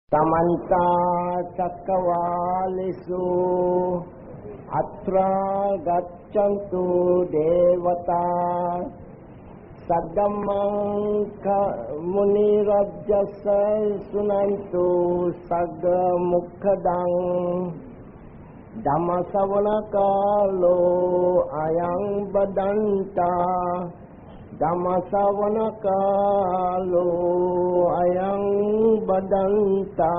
Samanta Cakkavalesu Atra Gaccantu Devata Saddhammang Muni Rajasa Sunantu Sagga Mukhadang Dhammasavanakalo Ayang Badanta Dhammasavanakalo Ayang Badanta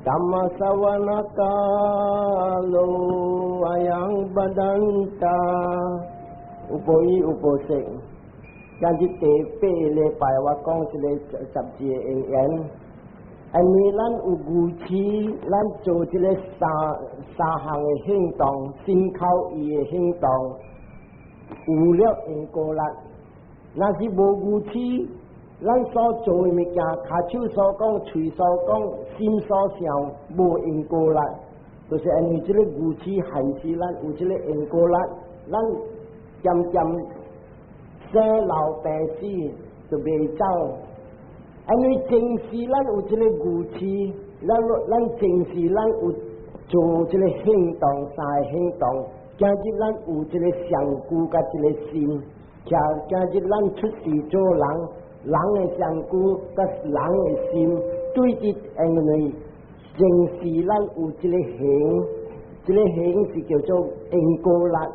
Dhammasavanakalo Ayang Badanta Upoi uposek Janji tepe le pai wakong sile sabji en Ani lan uguchi lan cho sile sa hang hing tong sin khao ye hing tong U liao in cô lạt Là si bố gu chi Lan so choi mi kya Kha chu so kong chui so kong Sim so xiao Bố in cô lạt Tôi sẽ anh chile gu chi hành si lan U chile in cô lạt Lan chăm chăm Xe lao bè si Tôi bề chao Anh chinh si lan U chile gu chi Lan chinh si lan U cho chile hình tong sai hình tong Cha chỉ lan u chỉ là sáng cú cả chỉ là sim, cha chỉ lan xuất sĩ cho lăng, lăng là sáng cú, cái lăng là sim, tuy chỉ anh này, chính sĩ lan u chỉ là hình thì kiểu cho anh cô lạt,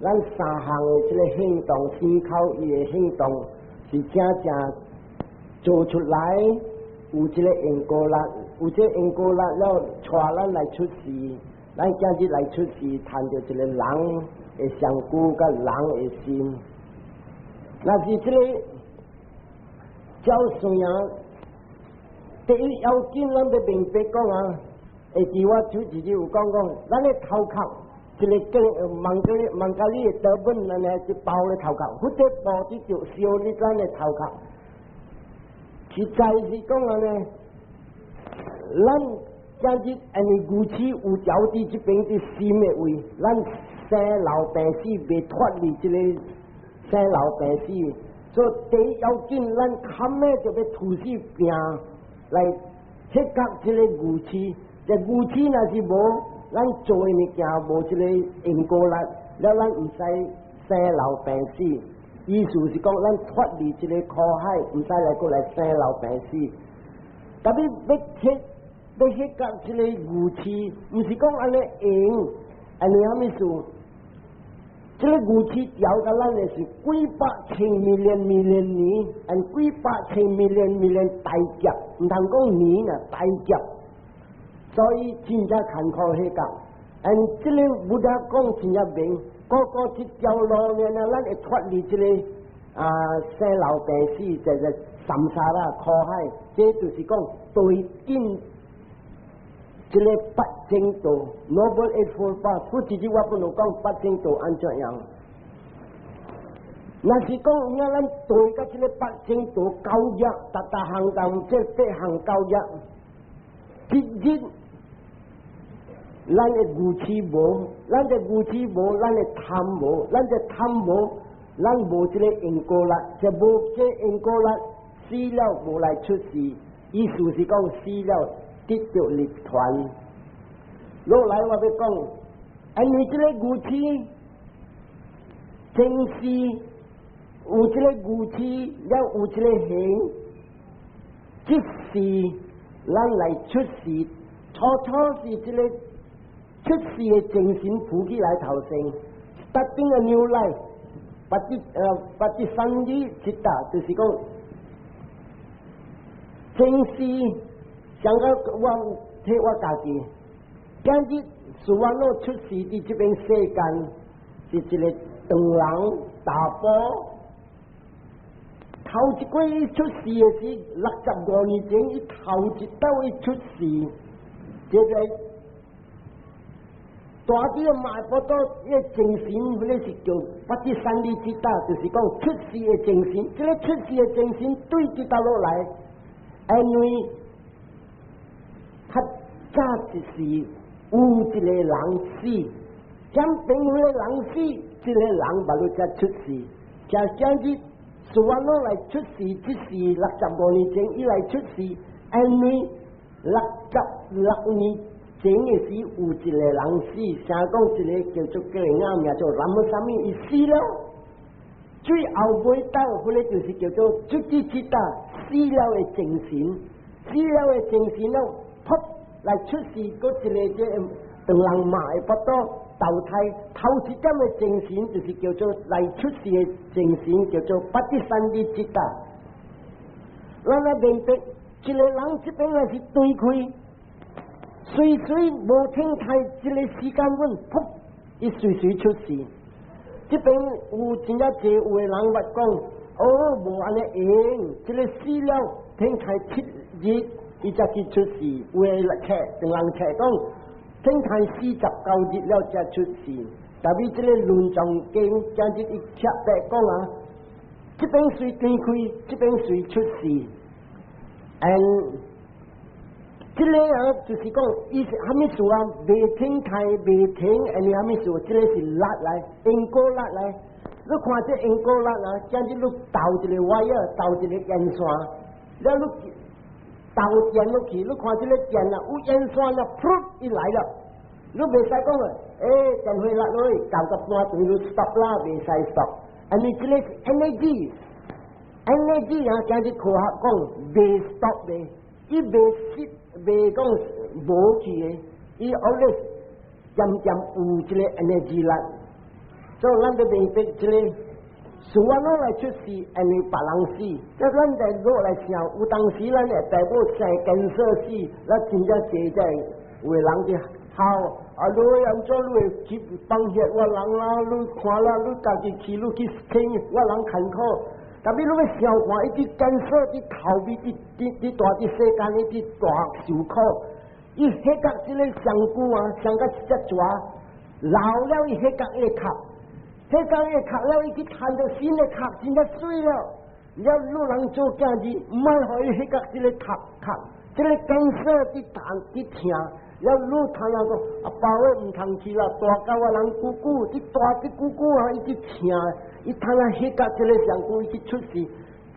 lan sa hàng chỉ là hình động, sim khâu也hình động, thì cha cho出来，u chỉ là anh cô lạt, u chỉ là anh cô lạt, แล้ว chua lan lại xuất sĩ。咱今日来出世，谈到一个人的上古甲人的心，那是这个教孙呀，第一要紧，咱要明白讲啊，下句我手自己有讲，咱的头壳，一个跟孟加利的德本，咱的一包的头壳，或者包的就烧你咱的头壳，实在是讲啊呢，咱。今日安尼古气有交地这边的心的位，咱生老病死未脱离这个生老病死，所以第一要紧，咱看的就要土死病来切割这个古气，这古气那是无，咱做的物件无这个因果力，了咱唔使生老病死。意思是讲，咱脱离这个苦海，唔使来过来生老病死，特别要切。要迄个这个武器，不是讲安尼用，安尼啥物事？这个武器调到咱的是几百千 million 年，按几百千 million 大劫，唔通讲年啊，大劫。所以真正坎坷迄个，按这个不得讲真正明，个这条路呢，咱会脱离这个生老病死，这个三沙啦苦海，这就是讲对紧。这个八正道 ，Noble Eightfold Path， 不只是我不能讲八正道安怎样。那是讲咱对个这个八正道教育，大行当这八行教育，其实咱的武器无，咱的武器无，咱的贪无，咱的贪无，咱无这个因果力，这无这因果力，死了无来出世，意思是讲死了。得到立团，落来我要讲，安尼这个武器，正是有这个武器，了有这个形，即是咱来出世，初是这个出世的精神浮起来头生 ，starting a new life， 把第三日一打就是讲，正是。想到我替我家己，今日是我攞出世伫这边世间，是一个长人大波。头一季出世的是65年前，伊头一刀伊出世，这个大啲嘅卖波多，伊精神，迄个是叫不知三日之打，就是讲出世嘅精神，这个出世嘅精神对这道落来，因为。他早就是有一个人死，将平迄个人死，这个人把佢才出世。假今日是我攞来出世，只是65年前以来出世，因为6年前嘅時，有一個人死，成講一個叫做個人名做南無啥物，伊死了。最後尾到，嗰個就是叫做出之之大，死了嘅精神，死了嘅精神咯，噗來出世嗰一個即同人罵嘅不多。投胎頭一點嘅精神就是叫做嚟出世嘅精神，叫做不知身之จิต。咱來明白，一個人這邊係對開，隨無聽太一個時間穩，噗，伊隨出世。這邊有真正濟有個人捌講，哦，無安尼用，這個死了聽太7日，伊才去出世。有個人冊講。天台49日了才出世，但係這個論狀經將這一切白講啊，這邊隨對開，這邊隨出世，這個啊就是講，伊是蝦米事啊？未天台未停，你蝦米事？這個是力來，因果力來。你看這因果力啊，將這路倒一個歪啊，倒一個煙線，然後倒電落去，你看這個電啊，有煙線啊，噗，伊來了。你袂使講啊，電會落落，搞到半段你 stop 啦，袂使 stop。你這個是 energy 啊，將啲科學講袂 stop 嘅，伊袂熄，袂講無去嘅，伊 always 漸有一個 energy 啦。所以咱哋明白這個。所以攞來出世，別人死，即咱在攞來想，有當時咱會大部生建設死，咱真正濟在為人哋好，你安怎你會去幫協我人啦，你看啦，你家己去，你去聽我人艱苦，但係你要想看，一啲建設啲頭尾啲大啲世間一啲大受苦，伊迄個即個上古啊，上個一隻蛇，老了伊迄個會哭。這個嘅殼了，已經看到新嘅殼，真係水了。要路人做家事，唔係可以迄個這個殼，這個建設啲彈啲聽，要路睇下個阿爸會唔通去啦，大狗啊人姑姑，啲大啲姑姑啊，伊啲聽，伊睇下迄個這個上古已經出世，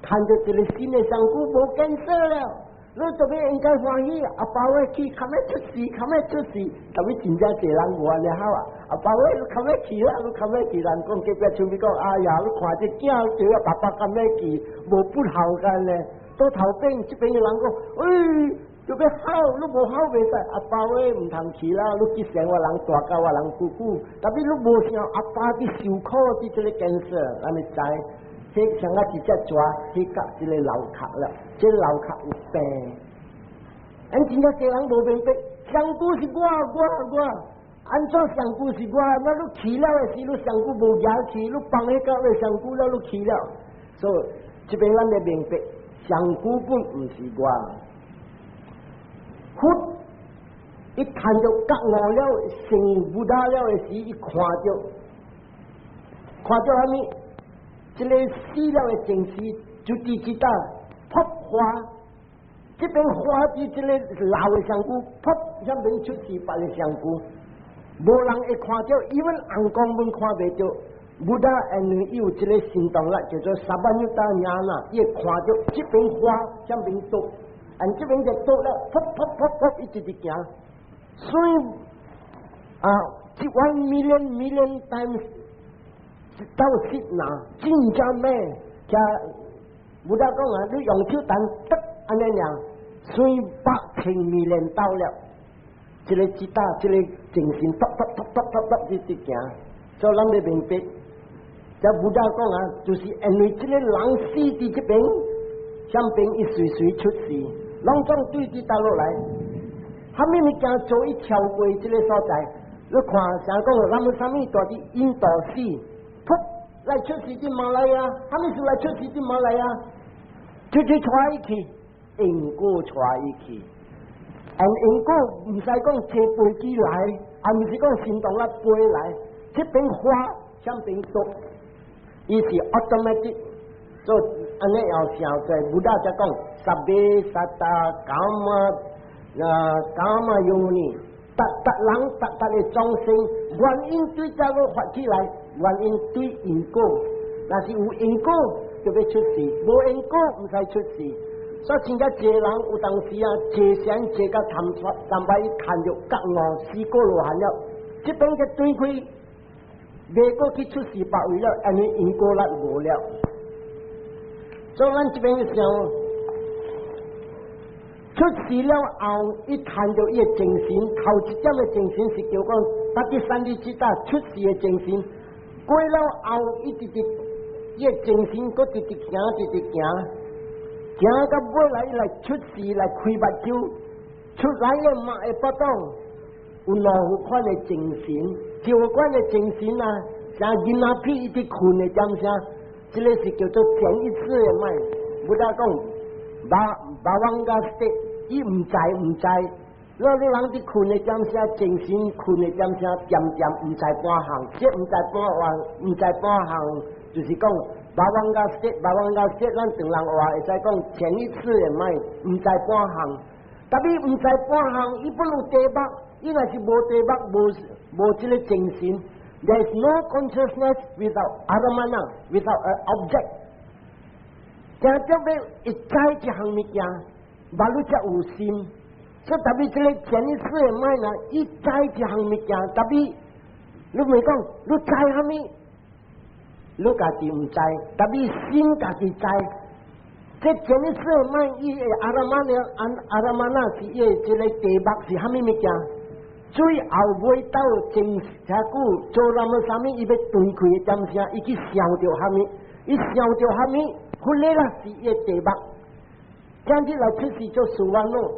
看到這個新嘅上古冇建設了。你做咩應該歡喜？阿爸會去，看咩出事，咁樣真正濟人無安尼好啊！阿爸會你看咩去啦？你看咩去？人講隔壁厝邊講，哎呀，你看這囝對阿爸爸看咩去？無不好干咧。到頭邊這邊嘅人講，做咩好？你無好袂使。阿爸會唔通去啦？你去生我人大狗我人姑姑，但係你無想阿爸啲受苦啲這個建設，安尼知？這上個一隻蛇，迄個這個流殼了，這流殼有病。真正這人無明白，上古是我，安怎上古是我？那你去了的時，你上古無嘢去，你放迄個咧上古了，你去了。所以這邊咱要明白，上古本唔是我。忽一看到覺悟了，成不大了的時，一看到啥物？這個死了的情緒就知道，噗花，這邊花的這個老的香菇，噗，像邊出世白的香菇，無人會看到，因為紅光本看袂到，不但有這個行動啦，叫做沙巴紐達亞啦，伊會看到這邊花像邊毒，這邊就毒了，噗，一直行，所以1 million times。到時嗱，真正咩？就冇得講啊！你用手彈得安尼樣，隨8,000 million到了，一個吉他，一個精神，一直行。所以咱要明白，就冇得講啊，就是因為這個人死喺這邊，上邊一隨出世，攏總對地打落來，後面物件做一跳過這個所在，你看像講咱們啥物大啲印度史。噗！來出世啲馬來亞，他們是來出世啲馬來亞，就帶一起，因果帶一起，因果唔使講坐飛機來，唔是講行動啦飛來，這邊花，上邊毒，伊是 automatic，所以安尼要想在武大就講，sabbe sata kama yoni，人嘅眾生，原因對這個發起來。原因對因果，但是有因果就要出世，無因果唔使出世。所以真正济人有当时啊，济先济到淡薄一看着角硬死过落汗了，这边个对开，袂过去出事别位了，安尼因果力无了。所以咱这边嘅时候，出事了后，一看到伊嘅精神，头一点嘅精神是叫讲，搭啲三日之大出事嘅精神，过了后，伊直直伊嘅精神，佫直直行，直直行。行到尾来出事来开目睭，出来嘅嘛会不动，有两款嘅精神，就款嘅精神啊，像囡仔屁一直困嘅点声，这个是叫做潜意识嘅卖，不得讲，把往家说，伊唔知，若你人伫困嘅点声，精神困嘅点声，点唔知半项，即唔知半项，就是讲。把往家说，咱常人话会使讲潜意识嘅卖，唔知半项。但你唔知半项，伊不如地目，伊若是无地目，无这个精神。There is no consciousness without aramana, without an object。正正要一知一项物件，马路才有心。所以特别这个潜意识嘅卖呢，一知一项物件，特别你咪讲，你知虾米？你家己唔知，特别心家己知。这潜意识嘅卖，伊嘅阿拉玛那是伊嘅这个地目是虾米物件？最后尾到正下久做那么啥物，伊要断开嘅点声，伊去想着虾米？伊想着虾米？佢呢啦是伊嘅地目。今日来出事做事完咯，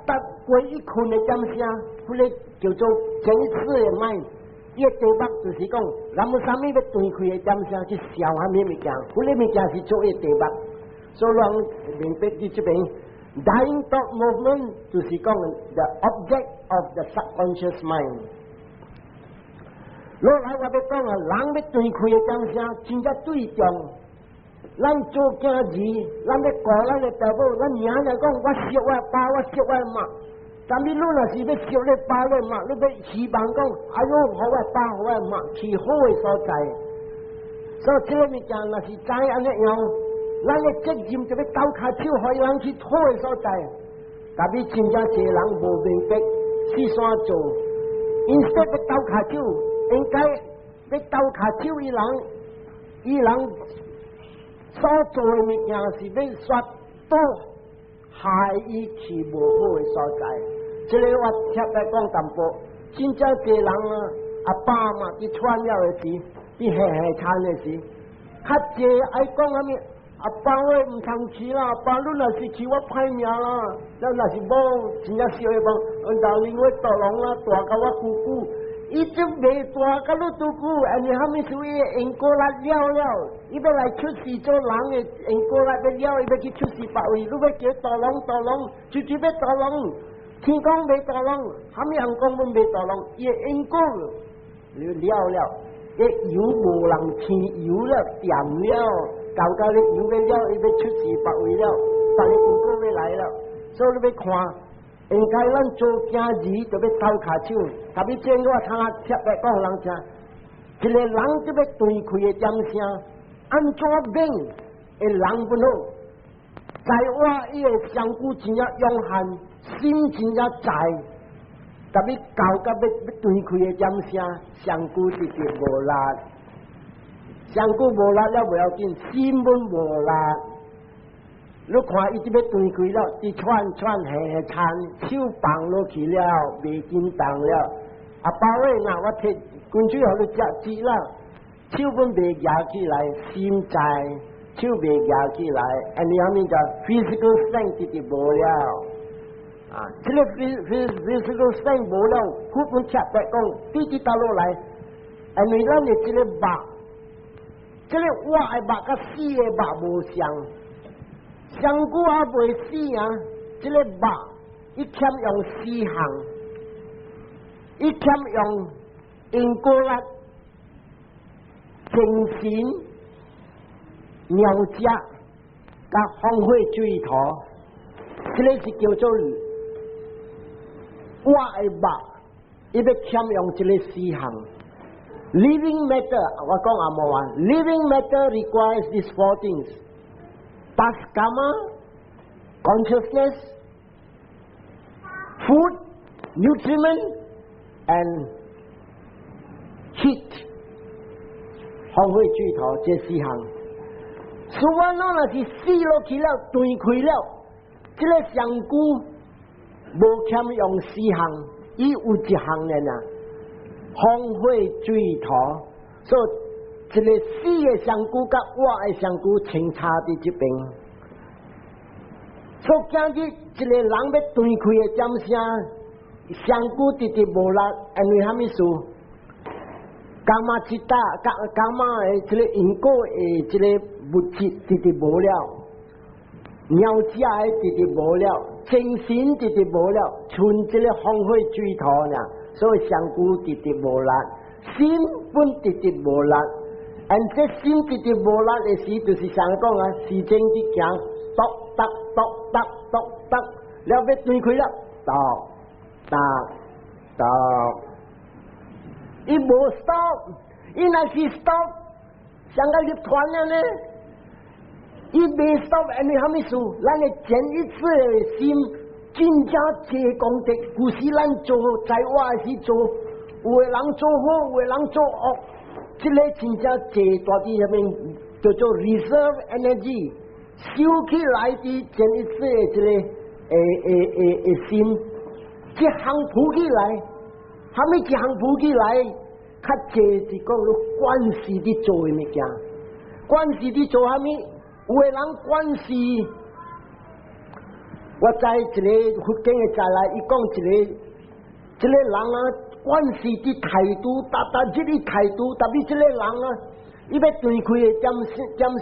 搭过一困嘅点声，佢呢叫做潜意识嘅卖。伊个地目就是讲，咱们啥物要断开嘅点声去想虾米物件，嗰啲物件是做伊地目。所以人明白伫这边 ，dying thought movement 就是讲 the object of the subconscious mind。落来我要讲啊，人要断开嘅点声，真正对重。咱做囝儿，咱要顾咱嘅爸母，咱娘来讲，我惜我爸，我惜我妈。但你若是要惜你爸你妈，你要希望讲，哎呦，好我爸好我妈去好嘅所在。所以这个物件若是知安尼样，咱嘅责任就要交卡手，互伊人去好嘅所在。但你真正一个人无明白，去怎做？因说要交卡手，应该要交卡手，伊人所做嘅物件是要说到害伊去无好嘅所在。这个我贴来讲淡薄，真正一个人啊，阿爸嘛伫穿了嘅时，伫下餐嘅时，较济爱讲啥物？阿爸我唔通去啦，阿爸你若是去我歹命啦，咱若是无真正小嘅讲，老年我大龙啦，大到我姑姑。伊就未大到你拄久，安尼虾米属于因果力了，伊要来出事做人嘅因果力了，伊要去出事别位，你要叫大龙，就要大龙。天讲未大龙，虾米人讲要未大龙，伊因果了，伊油无人天油了，点了，到你油了，伊要出事别位了，但是因果要来了，所以你要看。应该咱做囝儿就要交卡手，特别正我听贴来讲人听，一个人就要断开嘅点声，安怎变会人不好？在我伊个上古真正永恒，心真正在，特别搞到要断开嘅点声，上古直直无力，上古无力了不要紧，心本无力。你看，伊这要断开了，伊喘下手放落去了，袂紧动了。阿爸喂，那我摕滚水互你食啦，手本袂夹起来，心在，手袂夹起来，安尼样物叫 physical strength 直直无了。啊，这个 physical strength 无了，副本贴来讲，滴滴倒落来，安尼咱的这个肉，这个活的肉甲死的肉无相。上古也未死啊！这个肉，伊欠用四项，伊欠用因果力、精神、尿汁、甲风火水土，这个是叫做活的肉，伊要欠用这个四项。Living matter， 我讲阿莫啊 ，Living matter requires these four things。Paskama, consciousness, food, nutriment, and heat. 方会最头这四项，所以咱若是死落去了，断开了，这个香菇无欠用四项，伊有一项的呐，方会最头，所以这个死的香菇甲活的香菇清差伫这边。所以今日一个人要断开的点声，香菇直直无力，因为虾米事？伽马吉达、伽马的这个因果的这个物质直直无了，鸟只的直直无了，精神直直无了，剩这个风火水土呢，所以香菇直直无力，心本直直无力，而这心直直无力的时，就是想讲啊，时间伫行，咚哒咚哒咚哒，了要断开了，咚哒咚。伊无 stop， 伊若是 stop， 像个入团了呢。伊未 stop， 因为虾米事？咱的前一次的心真正济功德，古时咱做在我的时做，有的人做好，有的人做恶，这个真正济大啲下面叫做 reserve energy， 收起来的前一次的这个心，一项浮起来。虾米一项浮起来，较济是讲管事伫做的物件，管事伫做虾米？有的人管事，我在一个福建的再来，伊讲一个人啊，管事伫态度，达这个态度，特别这个人啊，伊要断开的点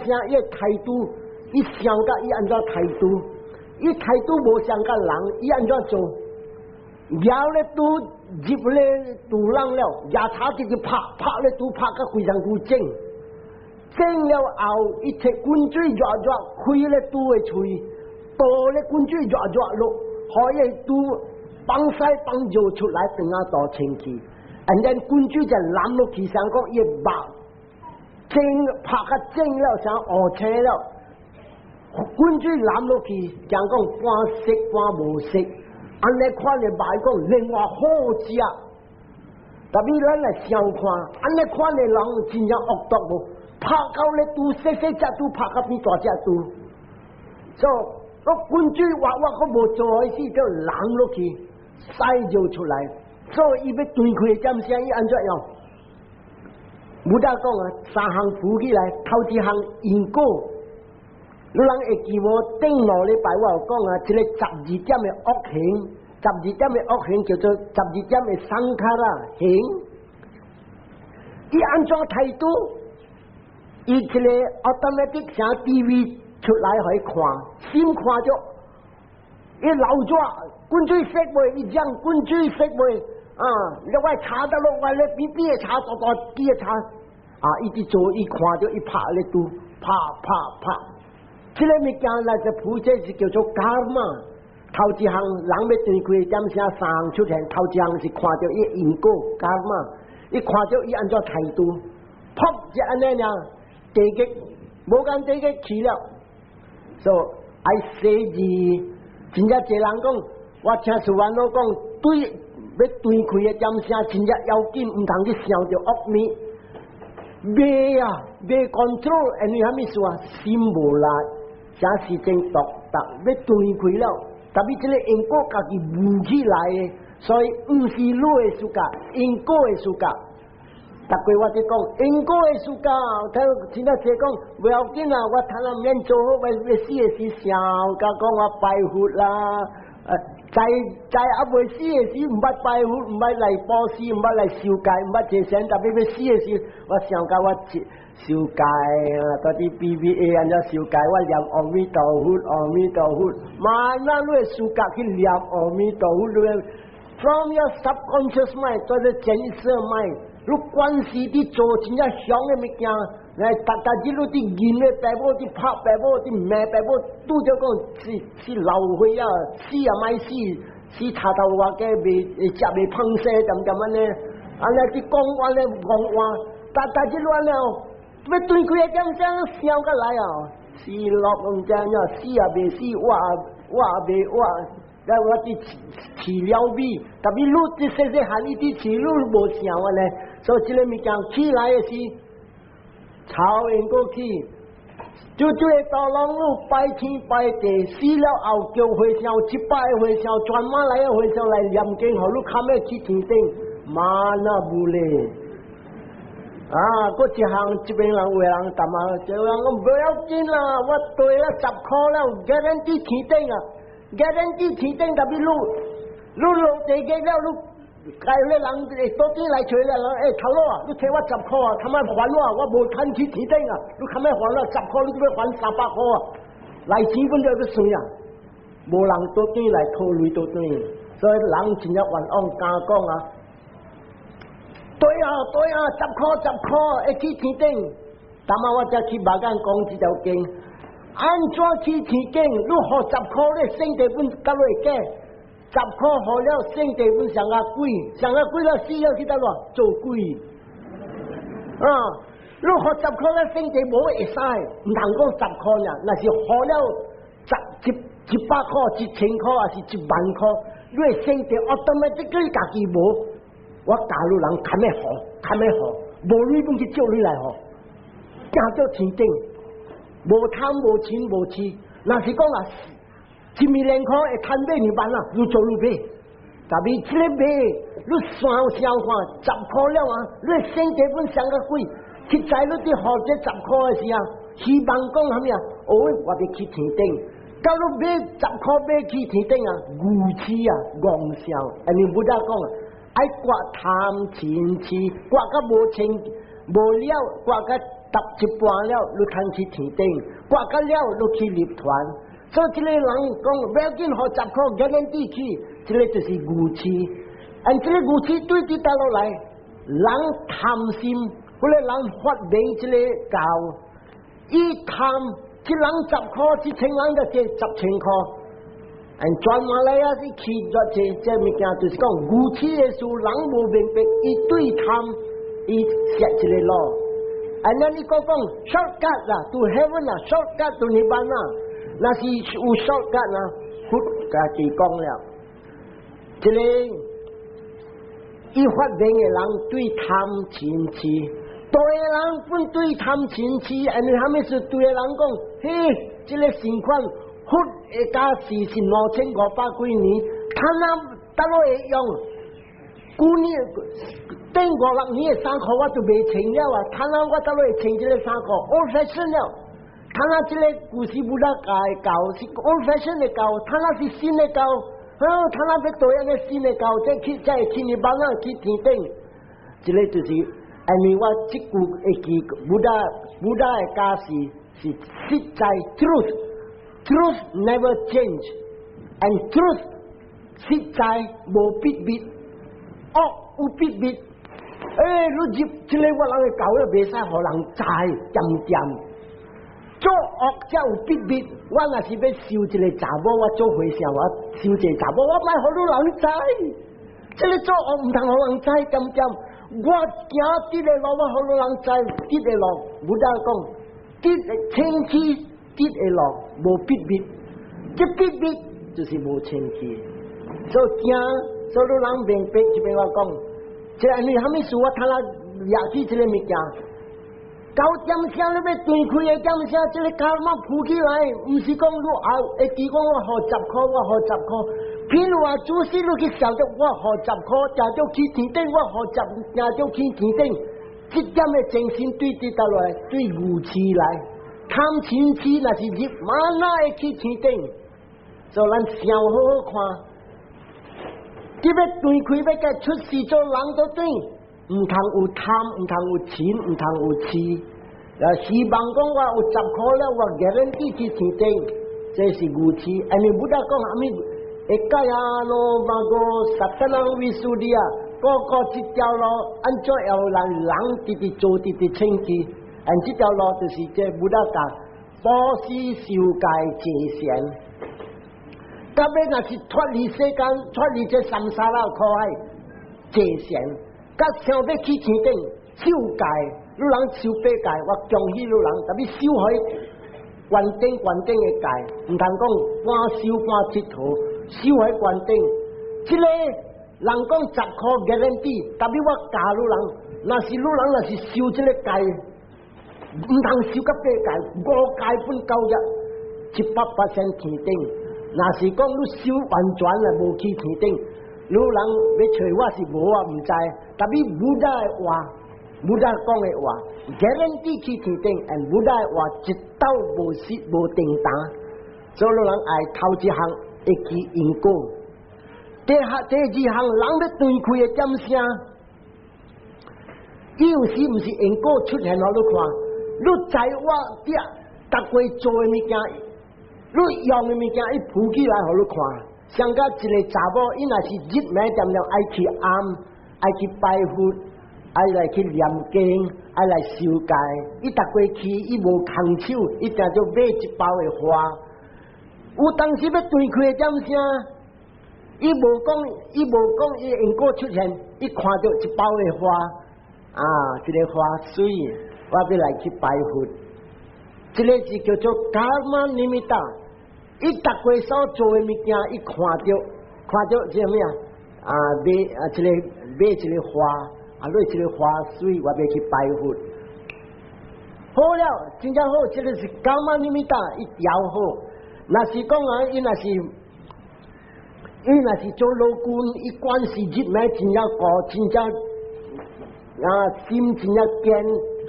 声，伊的态度，伊想甲伊安怎态度？伊态度无像甲人，伊安怎做？摇咧拄入咧肚囊了，牙叉直直拍咧拄拍甲非常久整，整了后，伊摕滚水热热开咧拄的喙，倒咧滚水热热落，可以拄放西放尿出来，等下倒清气，然后滚水就淋落去，想讲伊目整拍甲整了，想乌青了，滚水淋落去，讲讲半熟半无熟。安尼款的卖讲另外好食，特别咱来想看，安尼款的人真正恶毒无？拍到咧拄细只拄拍到比大只拄，所以我滚水活我无做的事，就淋落去，塞就出来，所以伊要断开点声，伊安怎样？武大讲啊，三项浮起来，头一项因果。你人会记无？顶落礼拜我有讲啊，这个12点的恶行，12点的恶行叫做12点的桑卡拉行。伊安怎态度？伊这个 automatic 啥 TV 出来可以看，先看着，伊老早滚水熄袂，伊讲滚水熄袂啊！另外查得落来咧，边边查大几个查啊！伊伫做，伊看着，伊拍咧拄拍。这个物件来就普这是叫做伽马，头一项人要断开点声三项出现，头一项是看到伊因果伽马，伊看到伊安怎态度，噗就安尼呀，地击无间地击去了，所以爱写字，真正侪人讲，我听苏万老讲，对要断开的点声真正要紧，唔通去想着恶面。未啊，未 control， 因为虾米事啊？心无力，啥时间独特要断开了，特别这个因果家己悟起来的，所以唔是路的事界，因果的事界。逐个我伫讲因果的事界，睇真正侪讲不要紧啊，我睇下免做好，为死的时想，甲讲我拜佛啦。在未死的时，唔捌拜佛，唔捌来布施，唔捌来受戒，唔捌做神，特别要死的时，我想甲我受戒啊，到底 BBA 安怎受戒？我念阿弥陀佛，阿弥陀佛，慢慢你受戒去念阿弥陀佛，你 from your subconscious mind 到你潜意识 mind， 你关系伫做真正想的物件。来，大日你伫认咧爸母，伫拍爸母，伫骂爸母，拄着讲是老岁啊，死也莫死插头话嘅未食未芳西，点安尼，安尼去讲安尼讲话，大日你安尼哦，要对开点声笑甲来啊，死落唔知影，死也未死，我未我，来我啲饲料米，特别路啲细细汉呢啲饲路无成啊咧，所以这个物件起来嘅是超应过去，就会到浪路拜天拜地，死了后叫回上100回上，专马来回上来念经，好路看咩去天顶，妈那不嘞。啊！嗰一行这边人有人淡啊，就人讲不要紧啦，我对了10块了，guarantee天顶啊 ，guarantee天顶特别路地嘅了路，介咧人到底来找咧人，头佬啊，你摕我10块啊，他妈还我无趁去天顶啊，你看咩还我10块，你要还300块啊，来钱本就要算啊，无人到底来讨累到底，所以人真正冤枉加讲啊。对啊，10块会去天顶。但嘛我才去马间讲这条经，安怎去天顶？你付10块咧，圣地本甲落假，10块付了圣地本上啊贵，上啊贵了死了去倒落做鬼。啊，你付10块咧，圣地无会使，唔通讲10块呢，那是付了100块、1000块，还是10000块，你圣地automatically家己无。我假如人看咩好，无你本去叫你来好，行到天顶，无贪无钱无痴，那是讲啊，1million块会贪买2万啦，越做越买，特别这个买，你算想看10块了啊，你省这本上个贵，去在你啲好这10块的时啊，希望讲啥物啊？哦，我哋去天顶。假如买10块买去天顶啊，愚痴啊，妄想，你不得讲啊。爱刮贪钱痴，刮个无钱无了，刮个搭一半了，你通去天顶；刮个了，你去立团。所以这个人讲，不要紧，好10块给人地去，这个就是愚痴。按这个愚痴对对打落来，人贪心，或者人发明这个教，一贪，这人10块，这千人就借10,000块。专马来啊！是去这物件，就是讲愚痴的事，人无明白，伊对贪，伊写一个咯。那你讲 shortcut 啦，to heaven 啦 ，shortcut to 涅槃啦，那是有 shortcut 啦，佛家己讲了。这个伊发明的人对贪嗔痴，对的人本对贪嗔痴，他们是对的人讲，嘿，这个情况。佛的假是2500几年，看那得落会用。旧年顶5、6年的衫裤我就未穿了啊，看那我得落会穿这个衫裤 ，old fashion 了。看那这个故事不得教是 old fashion 的教，看那是新的教，看那要对样的新的教，再去你帮我去天顶，这个就是，我这句会记，不得的假是实在 truth。Truth never change, and truth 实在无必变，有必变。你入这个我人嘅教咧，袂使互人知掂。做恶才有必变。我若是要收一个查某，我做回上我收一个查某，我莫互你人知。这个做恶唔通互人知掂。我行啲个路，我互你人知，啲个路唔得讲，啲清气。dit 的路无必必，这必必就是无前期，所以惊，所以人明白这边我讲，这你虾米事我睇啦，也是这个物件，9点声你要断开的点声，这个卡嘛铺起来，唔是讲你会记讲我付10块，我付10块，譬如话主持你去晓得我付10块，假就去天顶，我付10，假就去天顶，这点的精神对对倒来，对愚痴来。贪嗔痴那是入马哪会去天顶，所以咱想好好看。你要断开要甲出世做人都对，唔通有贪，唔通有钱，唔通有痴。希望讲我有10块了，我guarantee去天顶，这是愚痴。你不得讲阿咪会解啊咯，那个撒旦人为数的啊，个这条路安怎要人直直做直直清气。这条路就是这不得讲，保持受戒戒善。到尾若是脱离世间，脱离这三沙拉苦海戒善，甲想要去天顶受戒，你人受八戒，我恭喜你人，特别受害。关顶的界，唔通讲半收半佚佗，收喺关顶。即个人讲10块 guarantee， 特别我教女人，若是女人若是收即个界，唔通收到8界，5界本9日，100%天顶。若是讲你收完全啊无去天顶，女人要找我是无啊唔知，特别武大的话，武大讲的话 ，guarantee 去天顶，而武大的话一刀无失无定打，所以女人爱头一项会去因果。第二项，人要对开的点声，有时唔是因果出现互你看，你知我啲逐月做的物件，你用的物件伊铺起来互你看，像甲一个查某，伊若是日暝点了爱去暗，爱去拜佛，爱来去念经，爱来修戒，伊逐月去，伊无空手，伊定就买一包的花，有当时要对开的点声。伊无讲伊因果出现，伊看到一包的花，这个花水，我要来去拜佛。这个是叫做伽玛尼米达，伊逐月所做的物件，伊看到这咩买一个花，买一个花水，我要去拜佛。好了，真正好，这个是伽玛尼米达，伊调好。若是讲伊若是做老官，伊管事日暝真正高，真正心真正坚，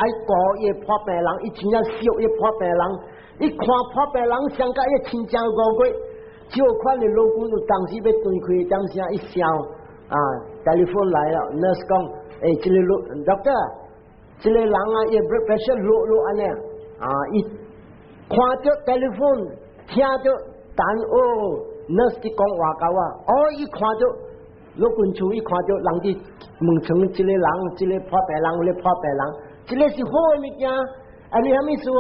爱高伊破病人，伊真正惜伊破病人，伊看破病人上甲伊亲情5月，这款的老官有当时要对开点声一笑telephone 来了 ，nurse 讲，这个doctor， 这个人伊 blood pressure low 安尼，伊看到 telephone， 听到但nurse 伫讲话甲我，伊看到老君厝，伊看到人伫问床，一个人，一个破病人，有咧破病人，这个是好的物件。你虾米说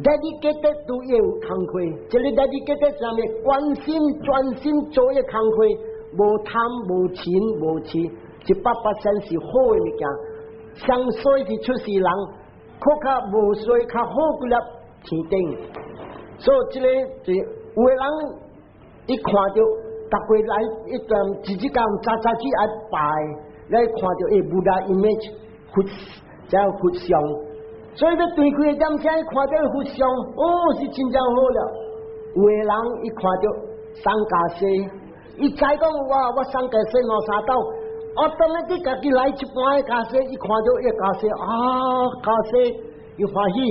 ？dedicated 对业务工课，这个 dedicated 上面关心专心做业工课，无贪无钱无痴，100%是好的物件。上衰是出世人，较无衰，较好过了天顶。所以这个是有的人。伊看到逐月来一段自己讲早起爱拜，来看到Buddha image 佛，才有佛像，所以要对开点声，伊看到佛像，是真正好了。有的人伊看到三家西，伊知讲我三家西两三斗，当然你家己来一半的家西，伊看到一家西家西伊欢喜，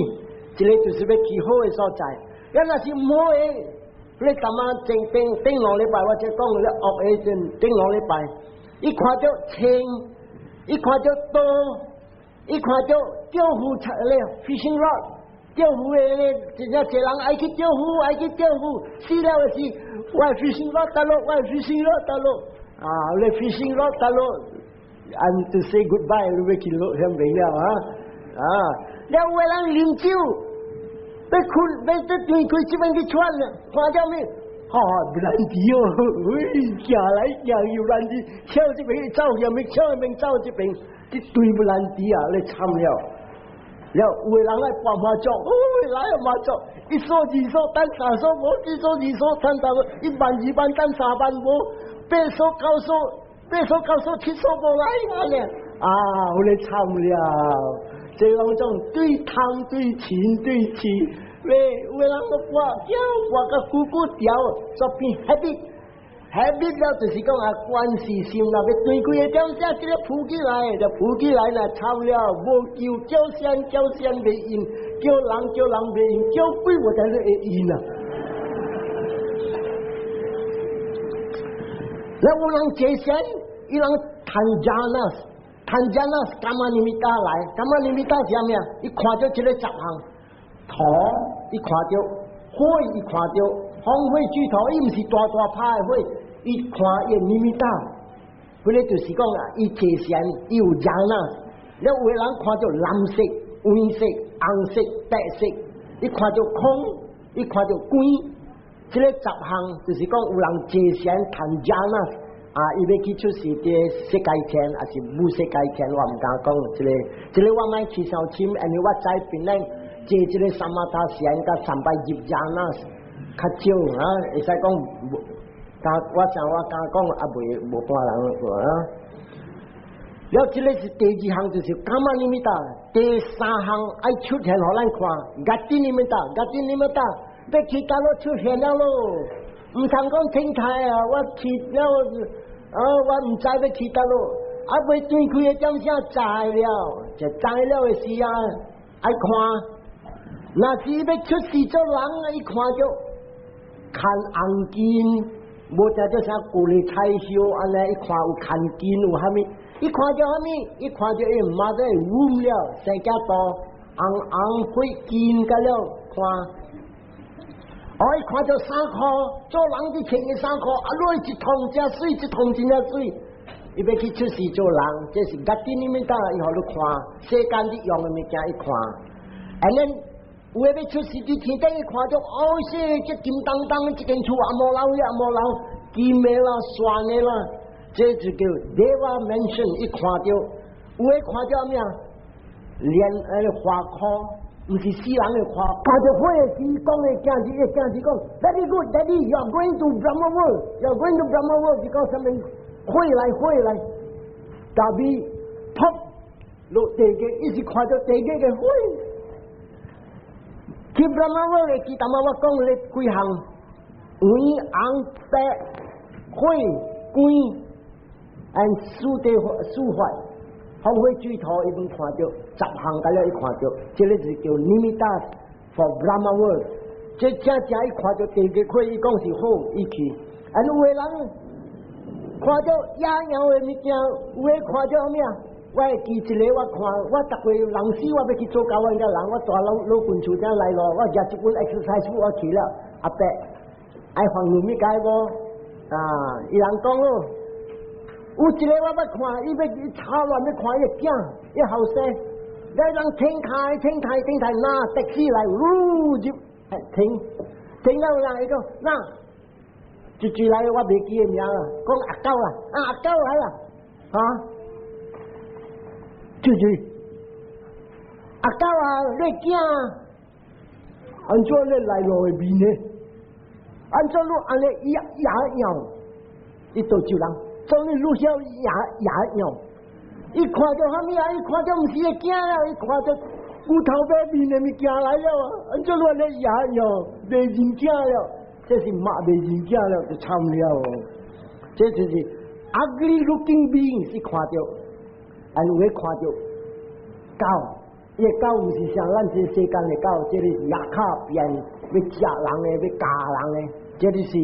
这个就是要去好的所在。要若是唔好的。你干嘛顶2礼拜，或者讲你学下顶2礼拜，伊看到青，伊看到刀，伊看到钓鱼出咧 fishing rod， 钓鱼的咧，真正一人爱去钓鱼，爱去钓鱼，死了的是我 fishing rod 得咯，我 fishing rod 得咯，你 fishing rod 得咯 ，and to say goodbye， 你要去落向未了了有的人啉酒。要对开这边去穿了，看到没？不难题行来行又难题，跳这边走向面，跳那边走这边，这对不难题你惨了。有的人来办麻将，来麻将，1所2所等3所，无1所2所等3所，1万2万等3万无，8所9所，8所9所7所无来咧，我咧惨了。这两种对贪对钱对痴，有的人都活个咕咕调，作变 habit 了就是讲关系心啦，要对开的点声，这个扑起来啦，吵了无叫声袂应，叫人袂应，叫鬼我才是会应啊。那有人接声，有人谈伽玛尼米达来，伽玛尼米达是咩？伊看到这个10项，土，伊看到火，伊看到风火巨土，伊唔是大拍的火，伊看伊尼米达，佢咧就是讲伊提神，伊有伽纳，了有的人看到蓝色、黄色、红色、白色，伊看到空，伊看到光，这个10项就是讲有人提神谈伽纳。伊要去出世的世界天，还是无世界天，我唔敢讲。这个我买去上签，因为我在槟榔，这个三马塔线甲320人啊，较少啊，会使讲，我想我敢讲也无半人啊。了，这个是第2项，就是干嘛尼米达；第3项爱出现互咱看，甲丁尼米达，要去到了出现了咯，唔通讲停台啊！我去了，我唔知要去到咯，未断开嘅点声知了，就知了嘅时啊，爱看。若是要出事做人啊，伊看着看红金，无就叫啥鼓励彩绣安尼，伊看有看金有虾米，伊看着虾米，伊看着伊妈在污了，生家多红灰金个了看。伊看到3块，做人的穿的3块，落一桶只水，一桶真正水，伊要去出事做人，这是家己里面搭，伊互你看，世间的用的物件伊看，安尼有诶要出事伫天顶伊看到，这金当当一间厝也无漏金的啦、酸的啦，这就叫 Deva mention， 伊看到，有诶看到咩啊？连花科。唔是死人嘅看到火嘅时讲嘅惊子讲 ，Very good, Daddy, you are going to Brahma world, you are going to Brahma world because 什麼火來，大比 pop 落地嘅，一直看到地嘅火。去 Brahma world 嘅，其他嘛我講你幾項，黃紅白火光 ，and 樹壞。風火水土伊本看到10項咁了，伊看到，這個是叫 Nimitta for Brahma world。這正伊看到地嘅火，伊講是好，伊去。有個人看到野鳥嘅物件，有個看到咩啊？我會記一個，我看，我逐個人死，我要去做教員嘅人，我大老棍厝頂來咯，我夾一本 exercise 我去了，阿伯愛放牛咪解無？伊人講咯。有一个我要看，伊要吵乱要看伊囝，伊後生，你人停台，拿的士來，就停了啦，伊講那，一來我袂記個名啦，講阿狗啦，阿狗來啦，就是阿狗啊，你囝，安怎你來路嘅面呢？安怎你安尼咬，伊都就人。做你路上野鸟，伊看到虾米啊？伊看到唔是个惊了，伊看到骨頭塊面的物件來了，安怎亂咧野鳥，袂人驚了，這是罵袂人驚了就慘了哦。這就是 ugly looking being 是看到，有個看到狗，伊個狗唔是像咱這世間的狗，這是野卡變要食人的，要咬人的，這就是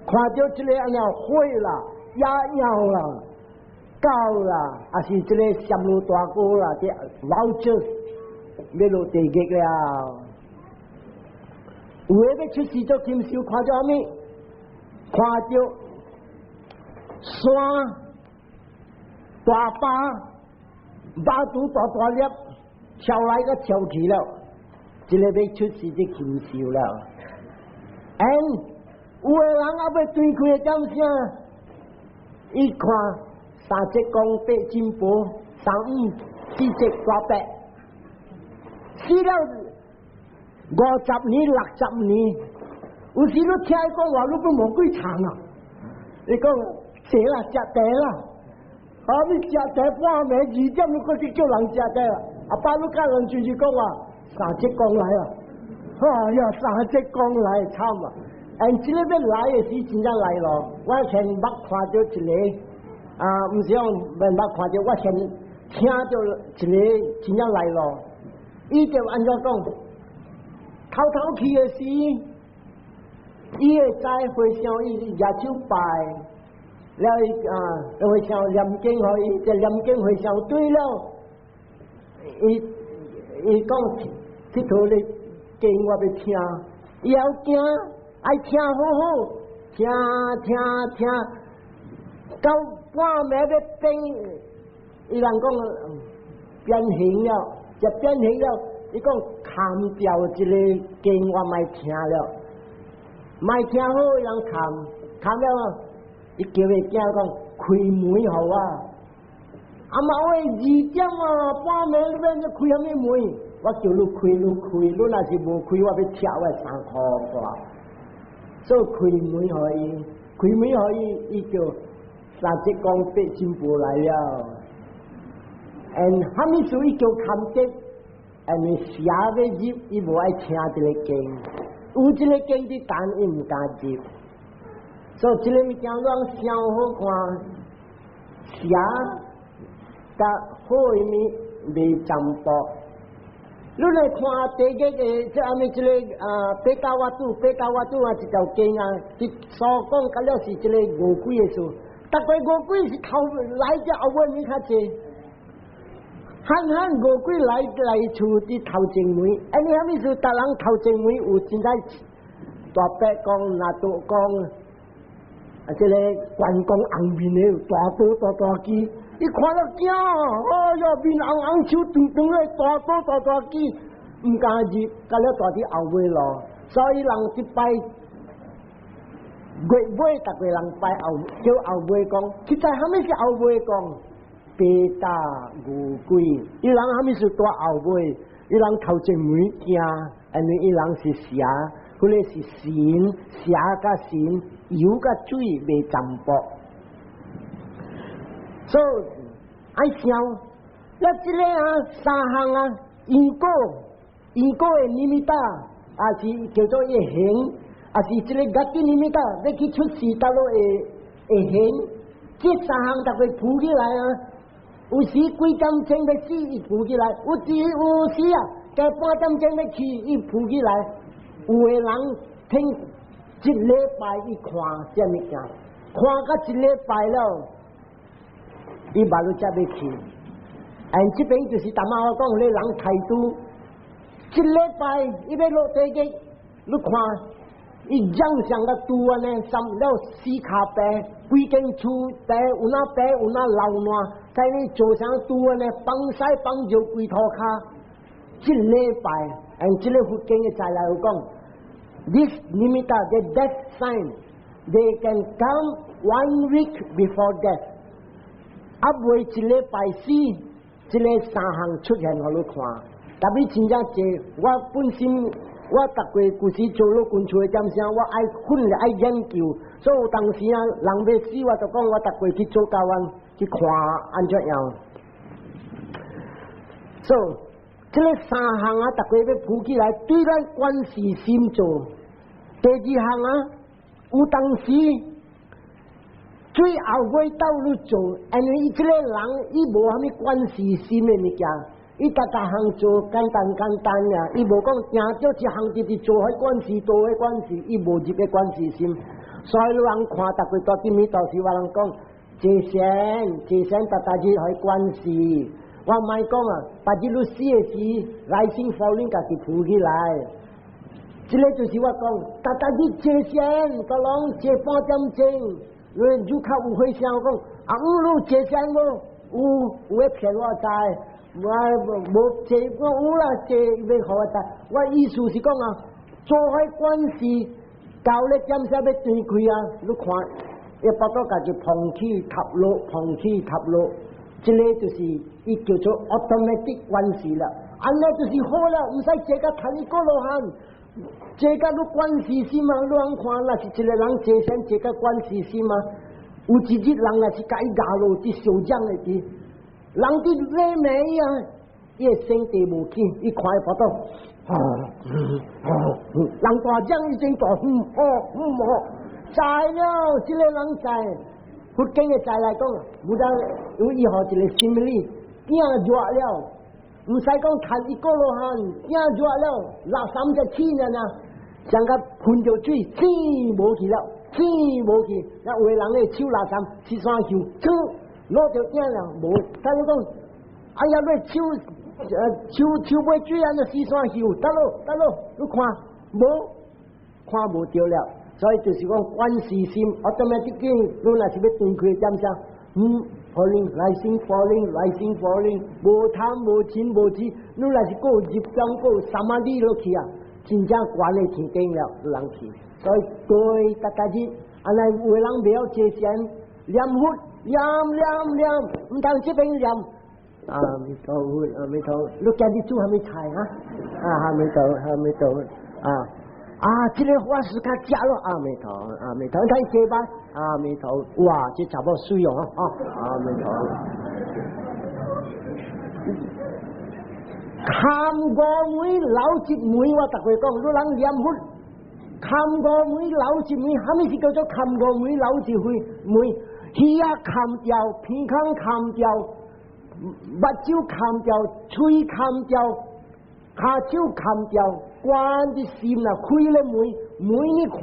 看到這個安尼火啦。野鳥啦，狗啦，還是這個暹羅大哥啦，這vultures要落地獄了。有個要出事做禽獸，看到啥物？看到山大巴肚大粒，跳來個跳去了，這個要出事做禽獸了。有個人也要對開個點聲。伊看3隻公8金寶，3、5、4隻大白，死了50年、60年，有時你聽伊講話，你都無幾長啊！你講食啦，食茶啦，你食茶半暝2點，你嗰時叫人食茶啦。阿爸你家人就是講話3隻公來啊，3隻公來慘啊！這個要來的時真正來咯，我先捌看到一個，唔是講捌看到，我先聽到一個真正來咯。伊就按照講，頭去的時，伊會知回想伊野手拜，了回想念經互伊，這念經回想對了，伊講佚佗咧經我要聽，伊要驚。愛聽好，聽，到半暝要變，伊人講變形了，就變形了。伊講砍掉一個經我莫聽了，莫聽好，人砍了，伊叫伊囝講開門互我。阿媽喂2點啊，半暝你要開啥物門？我我叫你开，你开，你若是无开，我要拆我3箍半。所以开门可以，开门可以，伊就三节讲八仙婆来了。哈密属伊叫看节，你写要入，伊无爱请一个经，有一个经伫等，伊毋敢入。所以这个物件咱想好看，写甲好面未占卜。你来看第一个，即下面这个百家瓦祖啊，一条经啊，一所讲甲了是这个五鬼的事。大概五鬼是头来只后尾面较济，喊五鬼来厝伫头前门，你下面是达人头前门有真在大伯讲、那都讲。这个关公红面的大刀机，伊看了惊，哎呀，面红红手长长的大刀机，唔敢入，甲了大伫后尾咯。所以人一拜月尾，逐个人拜叫后尾讲，其实虾米是后尾讲？八大五鬼，伊人虾米是大后尾？伊人头前门惊，因为伊人是邪。佢哋是神，写甲神，油甲水未占卜，所以爱想，那这个3项因果的尼米达，也是叫做一行，也是这个甲基尼米达，要去出世达落会行，这3项逐个铺起来有时几点钟要死，伊铺起来；有时加半点钟要去，伊铺起来。有的人听一礼拜伊看这物件，看到一礼拜了，伊马路才要去。这边就是大妈我讲，你人态度，一礼拜伊要落地嘅，你看，伊养上个拄安尼，三了4骹白，规间厝白有那老烂，在你做上拄安尼，放西放就规涂骹，一礼拜，这个福建嘅再来有讲。This nimitta, the death sign, they can come 1 week before death. 每一礼拜四，这个3项出现互你看。特别真正济，我本身我逐个故事做了军厝的点声，我爱训练爱研究，所以有当时人要死，我就讲我逐个去做教员去看安怎样。So 这个3项逐个要铺起来，对咱关系心做。第2项有当时最后尾到你做，因为伊这个人伊无虾米关系心的物件，伊逐项做简单呀，伊无讲定叫一项直直做迄关系多迄关系，伊无这个关系心，所以人看逐个大啲面到时话人讲，谢神大日迄关系，我唔爱讲大日你死的时，来生福恁家己扶起来。这个就是我讲，大日谢神，个人谢半点钟，因为就较有回声讲，你谢神有会骗我知，我无谢我有啦谢要互我知，我意思是讲做迄关系，到咧点啥要断开你看，一巴到家就碰起塌落，这个就是伊叫做 automatic 关系啦，安尼就是好了，唔使借甲谈一个罗汉。这个你关系心嘛，你人看那是一个人借钱，这个关系心嘛，有一日人也是甲伊压落去受奖的去，人伫礼美伊的身体无起，伊看伊跑到，人大奖已经大，知了，这个人知，福建的知来讲，有当有以后一个心理，变弱了。唔使讲谈一个罗汉，惊热了，3只天人像个喷着水，天无去了，天无去，那有的人咧手拿3去山秀，攞着惊了，无，但是讲，哎呀，你手买水安尼去山秀，得咯，你看无着了，所以就是讲关系心，我今日啲经，你若是要断开点啥，falling，无贪无嗔无痴，你若是过入中过3万里落去真正关的天顶了，人去。所以对大家日，安尼有的人袂晓借钱，念佛念，唔通这边念，阿弥陀佛，阿弥陀佛，你今日煮还没菜啊？阿弥陀佛，阿弥陀佛，这个法师他加了阿弥陀佛，阿弥陀佛，睇几摆？阿弥陀佛，哇，这差不多水用啊！阿弥陀佛。看过每老节每我特佢讲，你人念佛，看过每老节每，虾米是叫做看过每老节每？耳啊看掉，鼻腔看掉，目睭看掉，嘴看掉，下手看掉，关啲心啊开咧每你看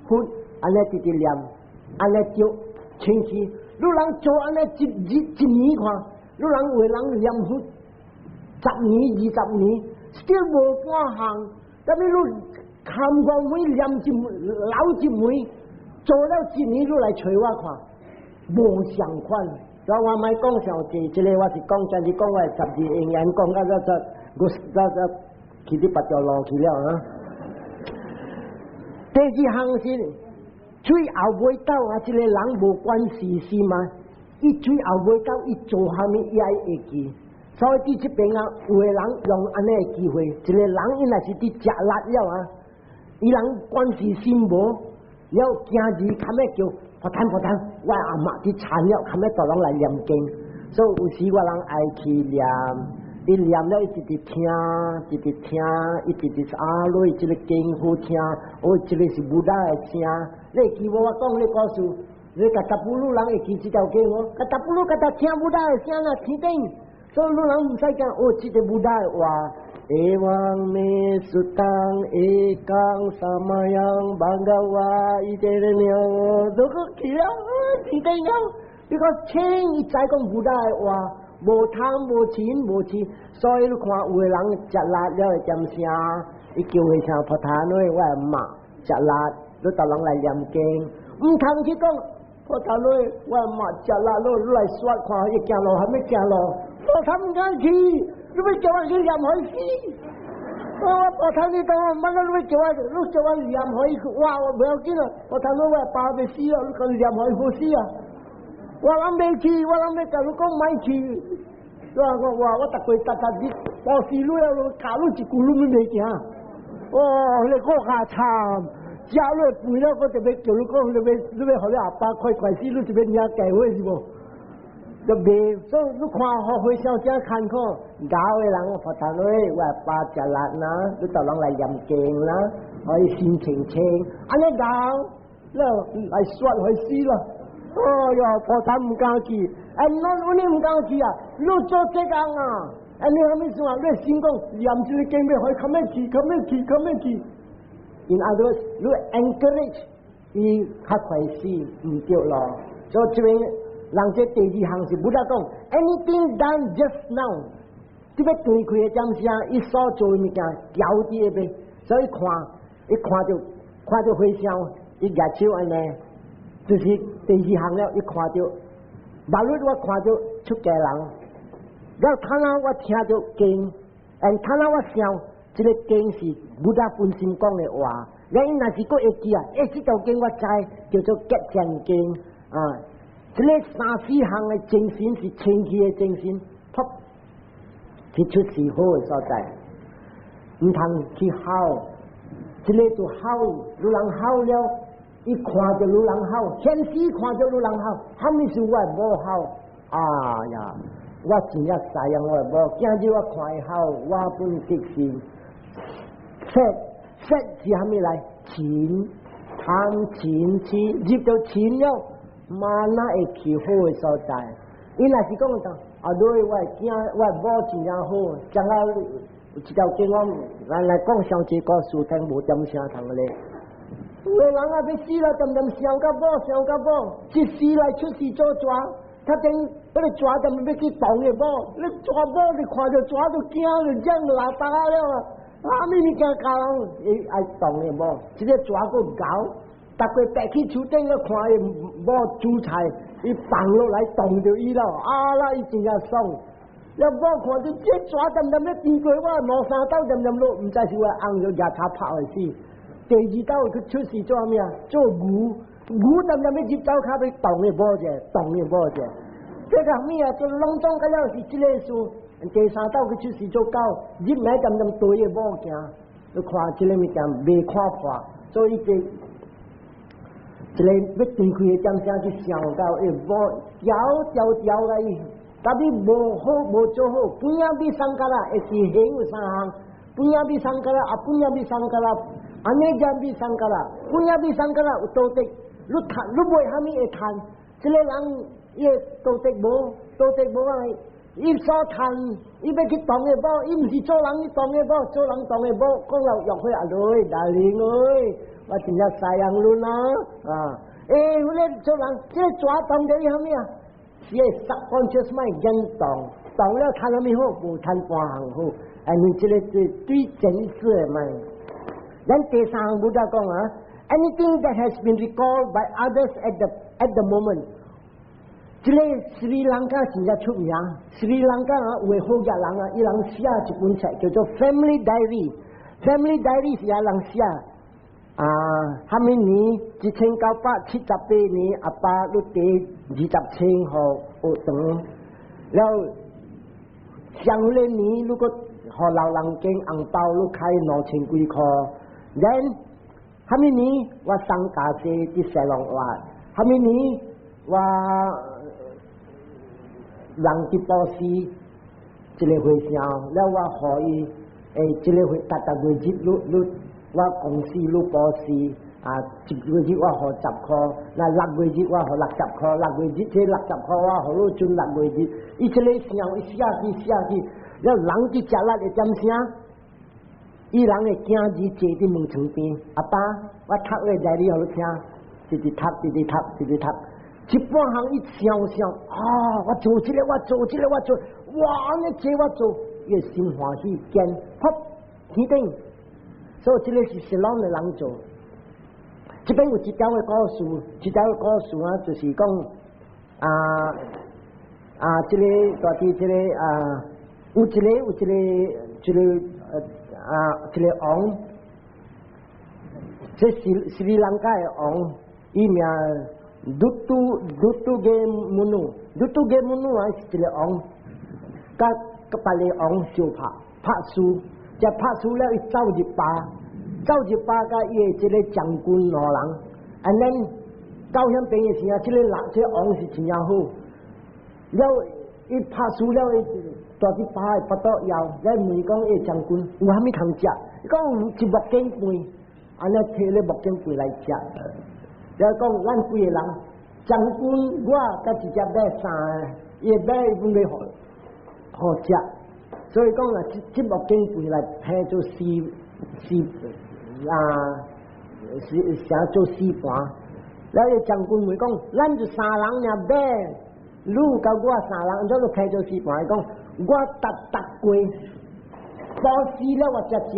佛，安尼直直念，安尼就清晰。你人做安尼一年看，你人为人念佛。10年、20年 ，still 无半项。但係你看過每念一老一每，做了1年，你來找我看，無相款。所以我咪講上字，這個我是講真是講我12應人講到我去啲八條路去了啊。第二項是最後尾到啊，這個人無關事事嘛，伊最後尾到伊做下面伊愛會記。所以啲這邊啊，有個人用安尼嘅機會，一個人伊若是啲食辣了啊，伊人關事心無，了今日看咩叫破攤，我阿媽啲殘了，看咩到人來念經，所以有時我人愛去念，伊念了一直聽，一直聽，一直落去，這個經好聽，這個是武大嘅聲，你記我講你告訴，你甲達布魯人會記這條經哦，甲達布魯甲達聽武大嘅聲啊，聽定。所以你人唔使講，這個武大話，Ewang me sutang ekang samayang banggawa iterenya，都個叫聽定有，呢個清一再講武大話，無貪無錢無錢，所以你看有個人食辣了會點聲，伊叫佢聲破攤內，我係罵食辣，你到人來念經，唔通去講破攤內，我係罵食辣咯，你來說看，一行路還沒行路。我他唔敢去，你咪叫我去念海詩。我睇你當我乜啦？你叫我念海詩，哇！我唔要緊啦，我睇到我爸被死啦，你講念海詩啊！我諗未去，我諗你同你講咪去。我特佢特啲，我死路了，卡路一咕嚕都未行。你講下慘，家裏背了，我特別叫你講，你咪學你阿爸快死，你特別你阿計會是無？就未，所以你看學會小姐看看，搞嘅人我佛堂裏，我係八隻辣啦，你到人嚟念經啦，可以心情清，安尼搞，嚟說去死啦，佛堂唔敢去，你唔敢去啊，你做這個啊，你係咪說你心講念住你經咩可以咁樣去，in other words，你 encourage，伊較快死唔對咯，所以這邊。人這第二項是不得講 anything done just now， 這個對佢嘅點聲，伊所做嘅物件交啲嘅，所以伊看到回想，伊舉手安尼，就是第二項了。伊看到，馬路我看到出家人，然後睇下我聽到經，睇下我想，這個經是不得本身講嘅話，然後伊若是個會記啊，這條經我知叫做吉祥經啊。這個3、4項嘅精神是清氣嘅精神，噗，佢出事好嘅所在，唔通去好，這個就好，有人好了，伊看到有人好，現時看到有人好，後面是我無好，呀，我真係曬人我無，今日我看伊好，我本即是色是蝦米來？錢，貪錢錢，入到錢了。嘛那會去好嘅所在，伊若是講講，對我驚我無真正好，將來有一條經我來講上這個事聽無點聲通咧。有個人啊要死啦，點想到無，一時來出事做抓，他等嗰個抓點要去動嘅無，你抓無你看到抓都驚，就將就拉打了啊！咪驚搞，伊愛動嘅無，這個抓個搞。逐個白去厝頂個看伊無煮菜，伊放落來凍着伊咯，啦伊真正爽。要無看到這抓點點咧變過我毛三刀點點落，唔知是我紅咗牙刷拍嚟死。第二刀佢出事做咩啊？做牛點點咧入刀卡俾凍嘅無者，凍嘅無者。这个咩啊？就隆重个了是这个数，第三道佢就是做狗，日买咁咁对嘅物件，你看这个物件未看破，所以这要对开嘅点声去想到，无条个伊，但是无好无做好，本也比上个啦，也是很有三项，本也比上个啦，本也比上个啦，安尼就比上个啦，本也比上个啦有道德，你袂虾米会谈，这个人。伊道德无啊！伊所谈，伊要去当嘅无，伊毋是做人去当嘅无，做人当嘅无，讲了约会阿女，大玲诶，我真正西洋论啊！迄个做人，即个抓当着伊虾米啊？是会subconscious mind引当了谈虾米好，无谈半项好，你即个是对真实诶嘛。咱第三项不再讲啊 ，anything that has been recalled by others at the moment。这个斯里兰卡真正出名，斯里兰卡有位好嘅人啊，伊人写一本册叫做《Family Diary》，Family Diary 是人写虾米年1978年，阿爸你第27号学堂，然后上个年如果互老人经红包，你开2000几块，then 虾米年我送家姐伫西龙湾，虾米年我。人去报时，这个会上，了我可以这个会逐月日，我公司报时一个月我互10块，那6月日我互60块，6月日这60块我互你准6月日，伊这个上写去，了人去食力会点声，伊人会惊字坐伫门床边，阿爸，我读话在你互你听，直直读。一半行一想我做这个，哇！你这我做，越心欢喜，见好天顶，所以这个是适当的人做。这边有一条的故事啊，就是讲这个大地这个有一个王，这斯里兰卡的王，伊名。Dutu ge munu是一个王，甲别个王相拍输，只拍输了伊走入巴，甲伊的这个将军老人，and then 到遐边的时候，这个王是真正好，了伊拍输了伊大只巴的巴肚枵，来问讲伊将军有虾米通食？伊讲有一木剑贝，安尼摕咧木剑贝来食。了讲，咱几个人，将军我甲一只马3，伊马本来好食，所以讲啊，这目镜回来配做做4盘。了伊将军会讲，咱就3人尔马，你甲我3人，怎就配做4盘？伊讲，我逐月报时了我才食。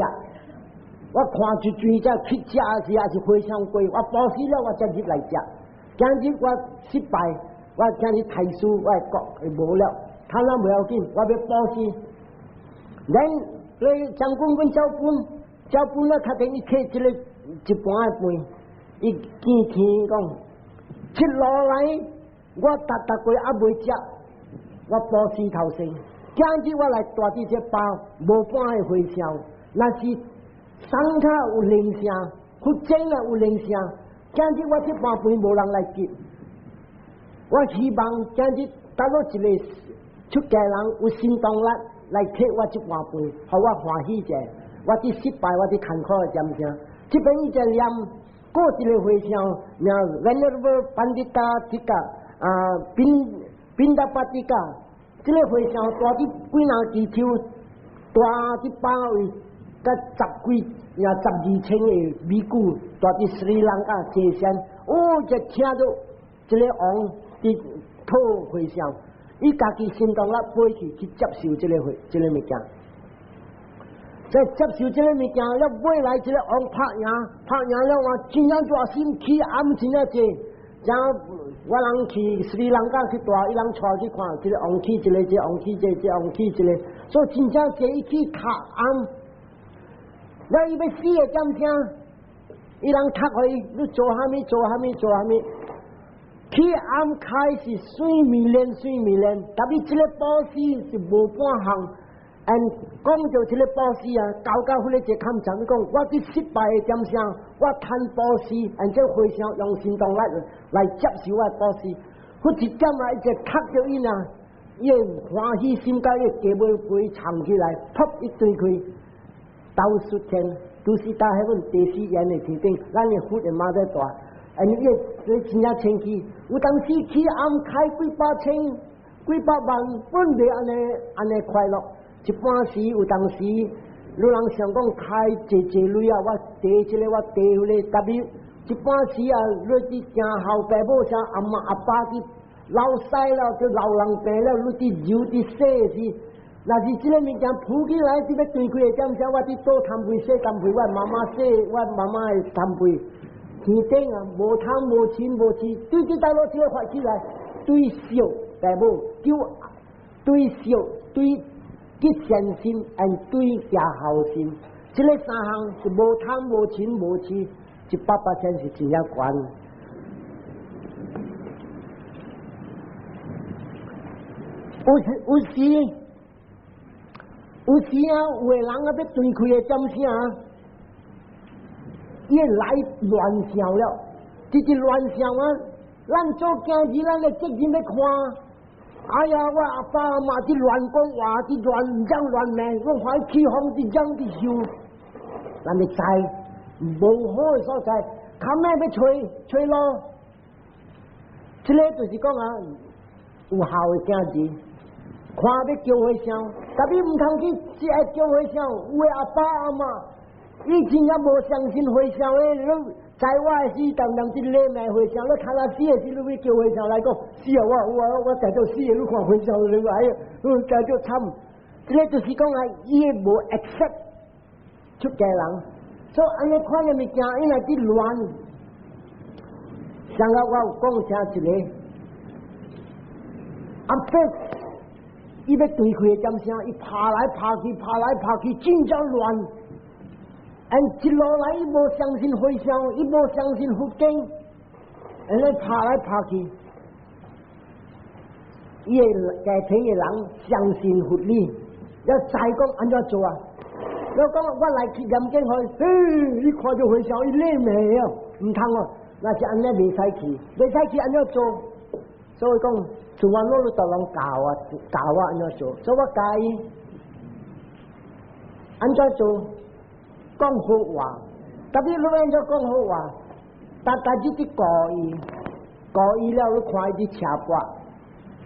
我看一嘴只去食时也是非常贵，我报时了我才入来食。今日我失败，我今日提输，我会无了，他那不要紧，我要报时。恁对将军跟交本了，确定伊摕这个一盘的饭，伊见天讲，切落来我逐月也未食，我报时头先。今日我来大地这包无半的回销，那是。山卡有铃声，福建啊有铃声。今日我这半杯无人来接，我希望今日打到一个出家人有心动力来摕我这半杯，互我欢喜者。我伫失败，我伫坎坷的点声。这边伊在念过一个会上，名 Venerable Pandita Tika Pindapatika， 这个会上大啲几人祈求，大啲包围。甲12千的美股，大伫斯里兰卡街上，就听到一个王伫讨会上，伊家己心动了飞去接受这个物件，在接受这个物件了，未来这个王拍赢了，我真正大心气暗真正济，然后我人去斯里兰卡去大，伊人带去看，这个王去这个王去这个王去这个，所以真正济伊去卡暗。了伊要死的点声，伊人踢互伊，你做虾米？去暗开是睡眠练，但是这个保险是无半项。讲到这个保险啊，搞迄个一坎讲，讲我去失败的点上，我贪保险，这非常用行动来接受我的保险。我一点啊，一刻着伊啊，伊欢喜心解，伊加尾飞藏起来，噗一推开，到出天，都是打迄份第四眼的天顶，咱的福的马在大，伊所以真正清气，有当时去暗开几百千、几百万，本地安尼快乐。一般时有当时，有人想讲开济类啊，我地这个我地迄个，特别一般时啊，你去正后爸母啥阿妈阿爸去老师了，就老人病了，你去揉去洗时，若是这个物件扑起来，这要对开的点啥，我去倒摊费洗摊费，我妈妈洗，我妈妈的摊费，天顶啊，无汤无钱无钱，对这大路这个发起来，对小爸母叫对小对。吉善心，对家孝心，这个三项是无贪无钱无痴，100%是真正悬。有时啊，有个人啊要对开的点啥，伊来乱想了，这乱想啊，咱做家己，咱的责任要看。哎呀，我阿爸阿妈去乱讲话，去乱讲乱骂，我快起风去讲去受，咱咪知无好的所在，看咩要吹咯。这个就是讲啊，有效的囝子，看要叫回声，但你唔通去只爱叫回声，有的阿爸阿妈，以前也无相信回声的。在我的时，当这礼卖回声，你看他死的时，你要叫回声来讲，死啊！我在做死的，你看回声你哎呀，在做惨。这个就是讲啊，伊无 accept 出家人，所以安尼看的物件，伊来去乱。上个我有讲啥一个，阿伯，伊要对开的点声，伊爬来爬去，真正乱。一路来，伊无相信回声，伊无相信福建，尼爬来爬去，伊家庭的人相信福理，要再讲安怎做啊？要讲我来去念经去，你看着回声，伊累未啊？唔通哦，那是安尼未使去安怎做？所以讲，从我努力都能教我安怎做，所以我教伊安怎做。讲好话，特别你安怎讲好话，但是你故意了，你看伊啲车膊，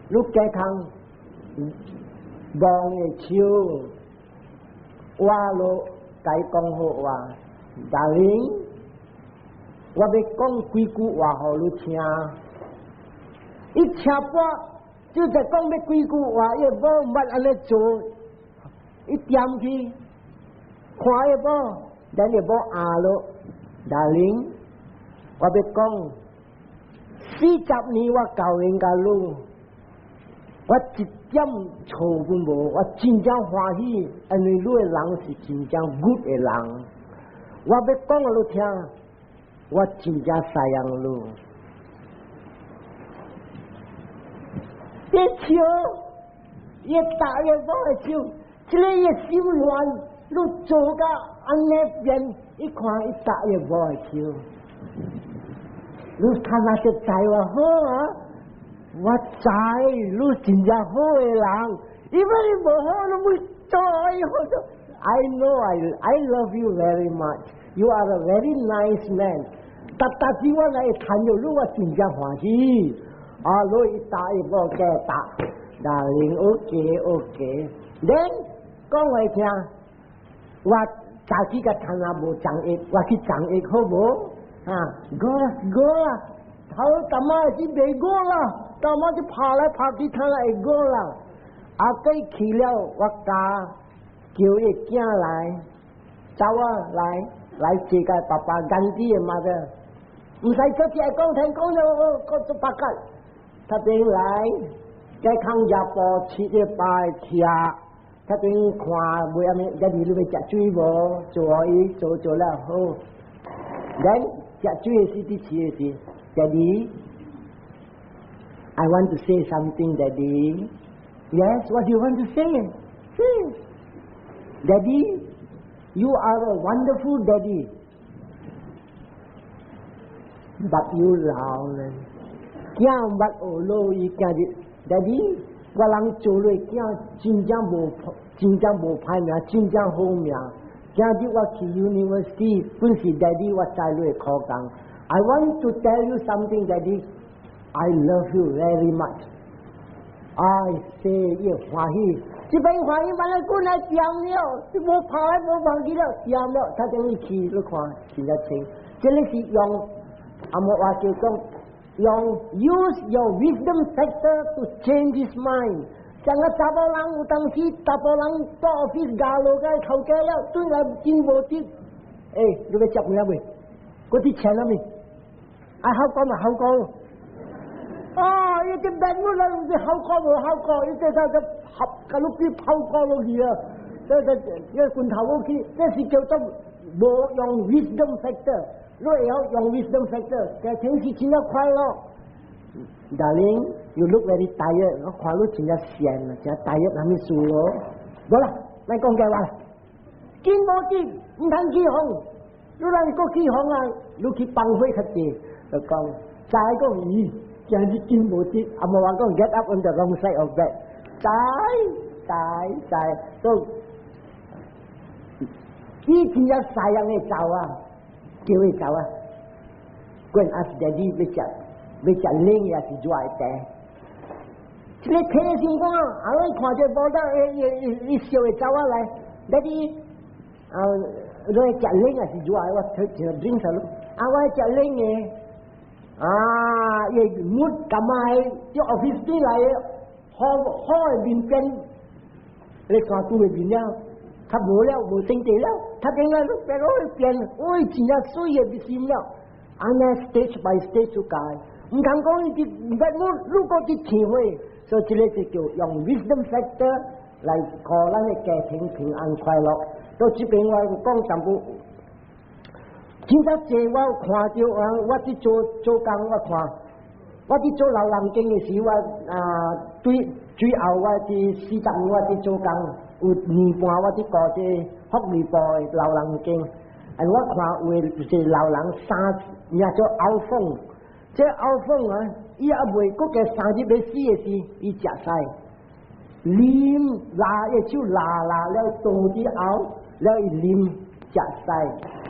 你健康望的手，我咯该讲好话，大玲，我要讲几句话互你听，伊车膊就在讲要几句话，伊无捌安尼做，伊点去。看也无，咱也无下落。大玲，我要讲，40年我教人家路，我一点错分无，我真正欢喜，因为你的人是真正 good 的人。我要讲给你听，我真正善良你。别笑，越打越不好笑，这个也心乱。你做个安尼边，一看一打也无会笑。你看那些知我好啊，我知你真正好的人，因为你无好，你会做好。I know I love you very much. You are a very nice man. 但是我来谈着你，我真正欢喜。啊，你一打也无给打，那零 OK。Then 讲来听。我早起个看下无长液，我去长液好无？啊，过啦，头干嘛去未过啦？干嘛去爬来爬去看会过啦？啊，对去了，我家叫伊囝来，走啊来接个爸爸干啲的嘛的，唔使出去讲听讲了，我做八戒，他边来，该康家婆吃一拜吃。他边看每阿面，家己你要食水无？做了好。咱食水的时，伫吃的时，家己 I want to say something, Daddy. Yes, what do you want to say? Say. Daddy, you are a wonderful daddy. But you loud. Kia bắt ở lô y kia đi. Daddy, qua lăng chỗ rồi kia chính trang bộ phai mía, chính trang hô mía. Kia đi qua khi university, cũng là Daddy qua trái rồi khó khăn. I want to tell you something, Daddy. I love you very much. I say you hoa hi. Chỉ phải hoa hi mà lại cô này tiêm liệu, chỉ bộ phai bộ bằng gì đó tiêm liệu, ta chẳng đi khi lúc hoa khi ra chơi. Chỉ là chỉ dùng, amo hoa kêu con, dùng use your wisdom factor to change his mind. Chẳng là tập bao lăng utang si, tập bao lăng to office galo cái khâu cái liệu, tôi là chính bộ tiếp. Ê, tôi phải chọc người mình, có tí chén lắm mình. Ai hao con mà hao con. cái bệnh nó là cái hậu co, cái ta học cái lúc cái hậu co luôn kìa, cái quần thảo lúc kia, cái sự kêu trong bộ dùng wisdom factor, rồi dùng wisdom factor, cái thứ gì chính là khoai lo. Darling, you look very tired, nó khoai lúc chính là xiên, chính là tired làm gì xù lo. Đó là, này con kêu là, kinh bộ chi, không thành khí hồng, lúc này có khí hồng à, lúc khi bằng với thật gì, rồi con, trái có gì. Jangan bikin botik, ama orang get up on the wrong side of bed. Tai. So, ini dia sayangnya cawa, cewek cawa. Kau ask daddy becak leng ya si jual teh. Cile teh singkong, awak kuaje boda cewek cawa lah. Daddy, becak leng ya si jual awak drink selalu. Awak becak leng ni. Ye mút cả mai cho office đi lại hỏi bình chân lấy qua tu về bình nhau thắp bố leo bố tinh tế leo thắp cái ngay lúc bé rồi tiền ôi chỉ là suy ye bị sim leo anh stage by stage tu cái không thằng con thì bé lúc có cái chỉ huy so chỉ lấy cái kiểu dùng wisdom factor lại có là cái kẻ平安快乐都这边我讲全部今朝坐我看到我去做工我看，我去做流浪经的时我最后我去40我去做工，有年半我去搞这福利部的流浪经，我看有就是流浪人做敖风，这敖风啊，伊也未过个30要死的时，伊食屎，拉一手拉了倒啲敖，了伊啉食屎。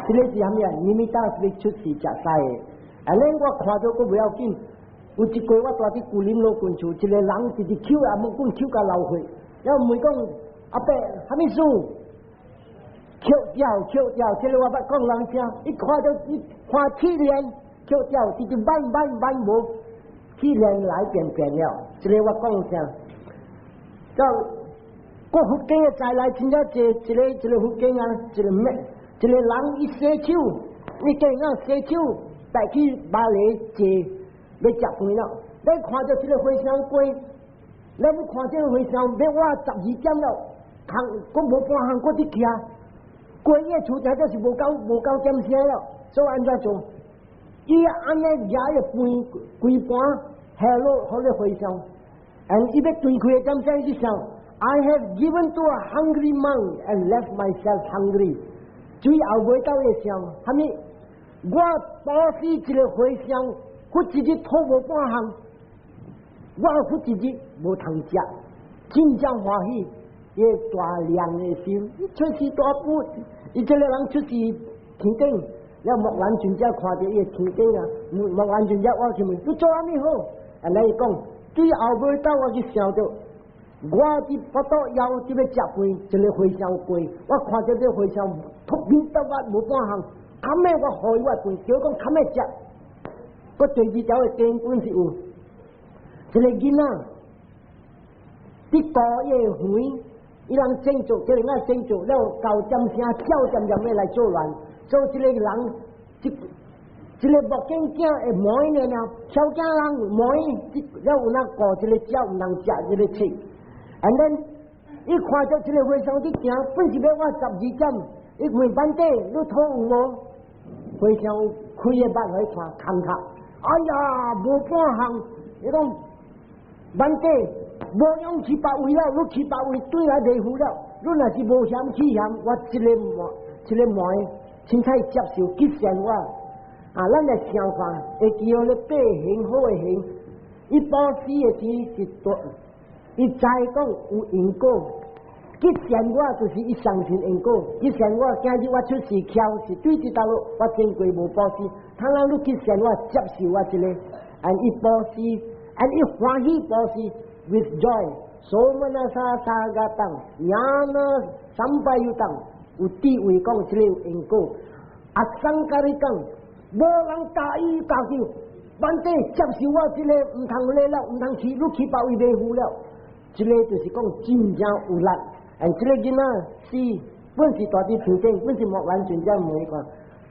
这个是什么呀？你们当时出事食晒的，我看到个不要紧，有一个我带去古林路滚厝，一个人直直抽啊，木棍抽到流血，然后问讲阿伯，什么事？抽掉，这个我不讲人声，一看到一看气连抽掉，直直慢无，气连来变了，这个我讲声，就个福建的再来真正一个福建啊，一个咩？一个人一洗手，你见我洗手，带去巴黎坐要食饭了。你看到这个回乡龟，你要看这个回乡，要我12点了，我无半行我伫徛，龟个厝仔就是无够点声了，所以安怎做？伊安尼也要规盘下落好咧回乡，伊要对开点声是啥 ？I have given to a hungry man and left myself hungry。最后尾到的时候，哈咪我保持一个回乡，我一日吐无半项，我一日无通食，真正欢喜，伊大量的心，出事大富，伊这个人出事天顶，了莫完全只看到伊天顶啊，莫完全只我去问，你做阿咪好？人家讲最后尾到我去想到。我伫不到腰这要食饭，一个回乡龟，我看到这回乡突然得我无半项，坎咩我害我饭，叫讲坎咩食，我第二条的根本是有，一个囡仔，啲高叶鱼，伊人整做，这个人整做了高点声，叫点的来做乱，做一个人一个目镜镜会摸呢了，小家人摸，了有那搞一个鸟唔能食一个切。And then， 伊看到这个回乡的行，本是要我12点，伊问班底，你吐有无？回乡开个眼来看，哎呀，无半项，伊讲万地无勇气把位了，你去把位对来地府了，你若是无嫌弃嫌，我一个门，凊彩接受吉善我。啊，咱来想看，会记号咧八行好诶行，伊保死诶时是多，伊知讲有因果。吉善我就是伊相信因果，吉善我今日我出事巧是对这道路我珍贵无保死，倘若你吉善我接受我一个，按伊保死，按伊欢喜保死 with joy， somanasa个当，yana sampai yutang， 有地位讲这个有因果，阿桑加里讲，无人加伊加救，反正接受我这个唔通来了，唔通去，你去把位维护了，这个就是讲真正有力。and 这个囡仔是本是大啲天顶，本是莫兰全家每个，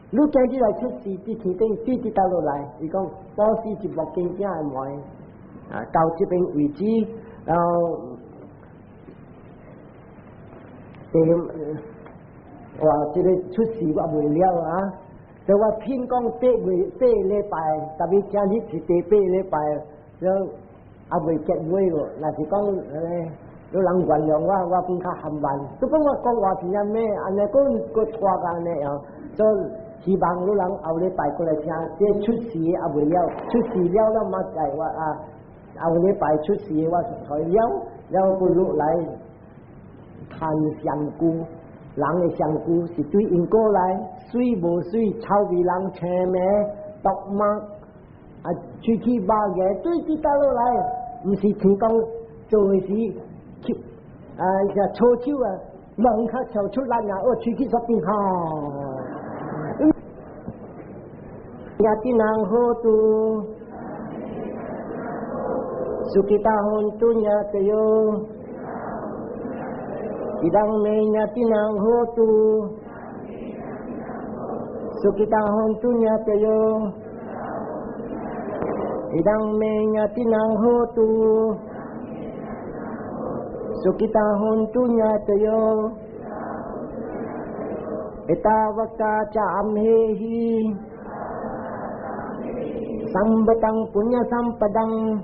你今日来出事啲天顶，对啲道路来，伊讲保是一莫见家嘅门，啊到这边为止，然后哇，这个出事我未了啊，所以我偏讲8礼拜，特别今日是第8礼拜，就也未结尾喎，那是讲有人原谅我变较含慢。如果我讲话是安咩，安尼个拖个安尼样，就希望有人后礼拜过来听，这出事也未了，出事了了嘛计我啊，后礼拜出事我才了，了个落来谈香菇，人的香菇是对因果来，水无水，臭味人青咩，毒物啊，出去把嘢对啲道路来，唔是天公做嘅事。啊，搓手啊，忙卡跳出来啊，我出去说边哈，呀啲人好多，sukita hontunya tayo, idang menya tinang hotu, sukita hontunya tayo, idang menya tinang hotu. So kita hontunya tayo Eta wakta camhehi Sambatang punya sampadang